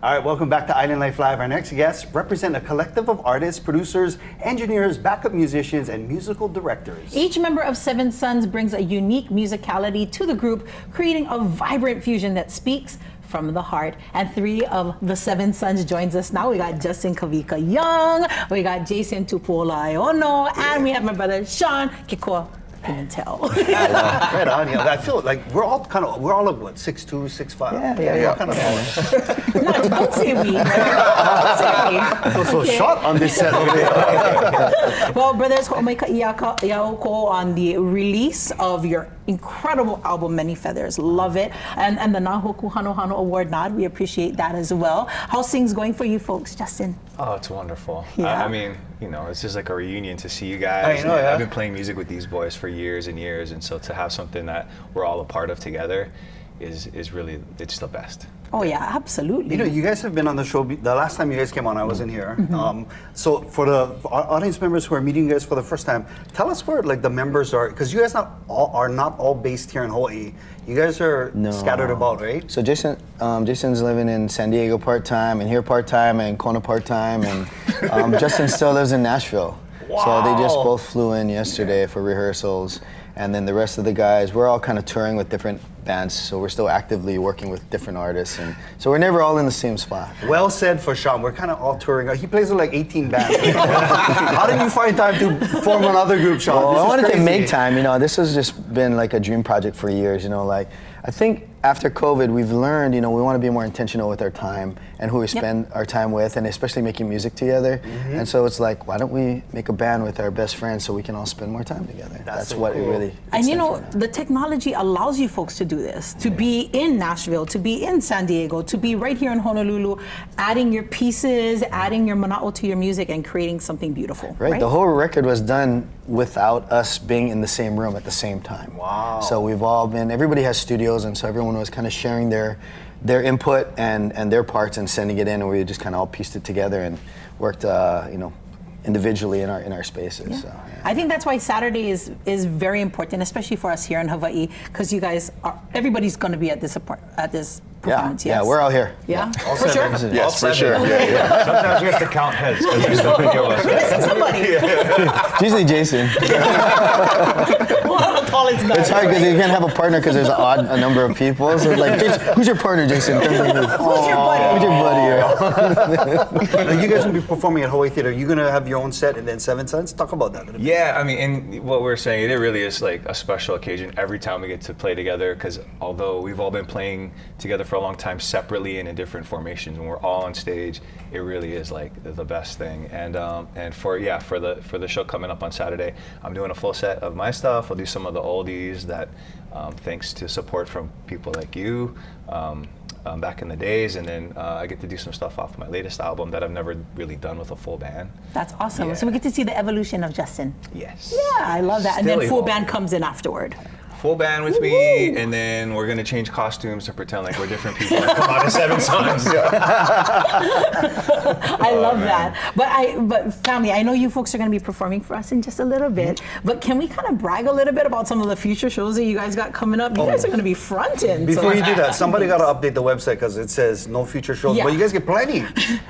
All right, welcome back to Island Life Live. Our next guests represent a collective of artists, producers, engineers, backup musicians, and musical directors. Each member of Seven Sons brings a unique musicality to the group, creating a vibrant fusion that speaks from the heart. And three of the Seven Sons joins us now. We got Justin Kavika Young, we got Jason Tupuola Iono, and we have my brother Sean Kikoa Pimentel. Right on, you know, I feel like we're all of what, 6'2", 6'5"? Yeah. Kind of No, don't say we. Don't say we. I feel so short on this set over here. Well, brothers, ho'omaika iako on the release of your incredible album, Many Feathers. Love it. And the Nā Hōkū Hanohano Award nod, we appreciate that as well. How's things going for you folks, Justin? Oh, it's wonderful. Yeah. I mean, you know, it's just like a reunion to see you guys. I know, yeah. I've been playing music with these boys for years and years, and so to have something that we're all a part of together is really, it's the best. Oh yeah, absolutely. You know, you guys have been on the show. The last time you guys came on, I wasn't here. So for the audience members who are meeting you guys for the first time, tell us where like the members are, because you guys are not all based here in Hawaii. You guys are scattered about, right? So Jason's living in San Diego part-time, and here part-time, and Kona part-time, and Justin still lives in Nashville. Wow. So they just both flew in yesterday for rehearsals. And then the rest of the guys, we're all kind of touring with different bands, so we're still actively working with different artists, and so we're never all in the same spot. Well said for Sean. We're kind of all touring. He plays with like 18 bands. How did you find time to form another group, Sean? Well, I wanted to make time. You know, this has just been like a dream project for years. You know, like I think after COVID, we've learned, you know, we want to be more intentional with our time and who we spend our time with, and especially making music together. And so it's like, why don't we make a band with our best friends so we can all spend more time together? That's so what cool. it really. And you know, the technology allows you folks to do this, to be in Nashville, to be in San Diego, to be right here in Honolulu, adding your pieces, adding your mana'o to your music, and creating something beautiful. Right. The whole record was done without us being in the same room at the same time. Wow. So we've all been, everybody has studios, and so everyone was kind of sharing their input and their parts and sending it in, and we just kind of all pieced it together and worked, you know, individually in our spaces. Yeah. So, yeah. I think that's why Saturday is very important, especially for us here in Hawaii, because you guys are, everybody's going to be at this performance. Yeah, we're all here. Yeah, All for sure. seven. Yes, for sure. Sometimes we have to count heads because there's so many of us. Missing somebody. It's usually Jason. Well, the tallest guy. It's hard because you can't have a partner because there's a number of people. So it's like, who's your partner, Jason? Who's your buddy? Who's your buddy? Now, you guys will be performing at Hawaii Theater. You're gonna have your own set and then Seven Sons. Talk about that. Yeah, I mean, and what we're saying, it really is like a special occasion every time we get to play together, because although we've all been playing together for a long time separately and in different formations, when we're all on stage, it really is like the best thing. And for the show coming up on Saturday, I'm doing a full set of my stuff. I'll do some of the oldies that, thanks to support from people like you, back in the days, and then I get to do some stuff off my latest album that I've never really done with a full band. That's awesome. Yeah. So we get to see the evolution of Justin. Yes. Yeah, I love that. And Still then full evolving. band comes in afterward. Full band with me, and then we're gonna change costumes to pretend like we're different people and come out of Seven Sons. I love that. But family, I know you folks are going to be performing for us in just a little bit. But can we kind of brag a little bit about some of the future shows that you guys got coming up? You guys are going to be fronting. Before you do that, somebody got to update the website because it says no future shows. Yeah. But you guys get plenty.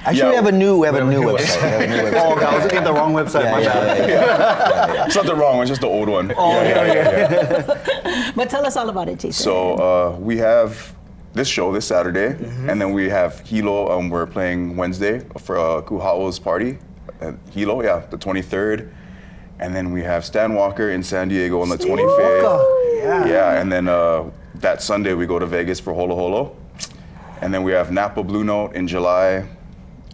Actually, we have a new website. Oh, I was looking at the wrong website. My bad. It's not the wrong one, it's just the old one. But tell us all about it, Jason. So we have this show this Saturday, and then we have Hilo. We're playing Wednesday for Kuha'o's party at Hilo, the 23rd. And then we have Stan Walker in San Diego on the 25th. Yeah, and then that Sunday we go to Vegas for Holo Holo. And then we have Napa Blue Note in July.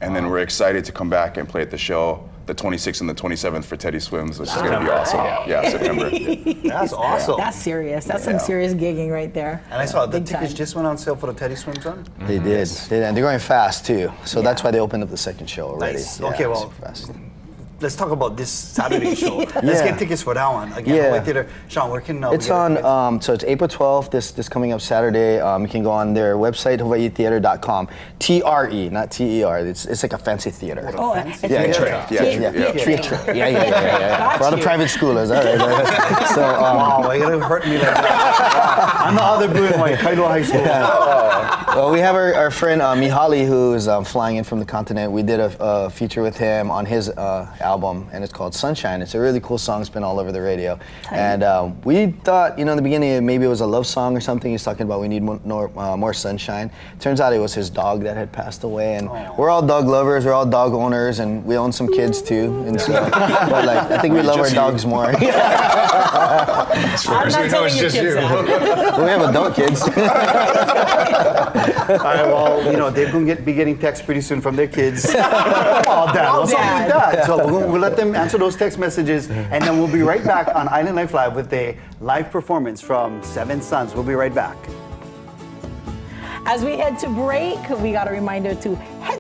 And then we're excited to come back and play at the show the 26th and the 27th for Teddy Swims, which is going to be awesome. Yeah, September. That's awesome. That's serious. That's some serious gigging right there. And I saw the Big tickets time. just went on sale for the Teddy Swim Zone. They did. And they're going fast too. So that's why they opened up the second show already. Nice. Yeah, Okay, well, super fast. let's talk about this Saturday show. Let's get tickets for that one. Again, Yeah. Hawaii Theater. Sean, where can It's on, so it's April 12th, this coming up Saturday. You can go on their website, hawaiitheater.com. TRE, not TER. It's like a fancy theater. Oh, Theater. Theater. Yeah. For all the private schoolers, all right. So, wow, you're gonna hurt me like that. I'm the other blue and white, Kaido High School. Well, we have our friend Mihaly, who is flying in from the continent. We did a feature with him on his album, and it's called Sunshine. It's a really cool song. It's been all over the radio. And we thought, in the beginning, maybe it was a love song or something. He's talking about we need more sunshine. Turns out it was his dog that had passed away. And we're all dog lovers. We're all dog owners, and we own some kids too. And so, but I think we love our dogs more. I'm not telling your kids that. We have adult kids. All right, well, they're going to be getting texts pretty soon from their kids. Oh, Dad, what's up with that? So we'll let them answer those text messages, and then we'll be right back on Island Life Live with a live performance from Seven Sons. We'll be right back. As we head to break, we got a reminder to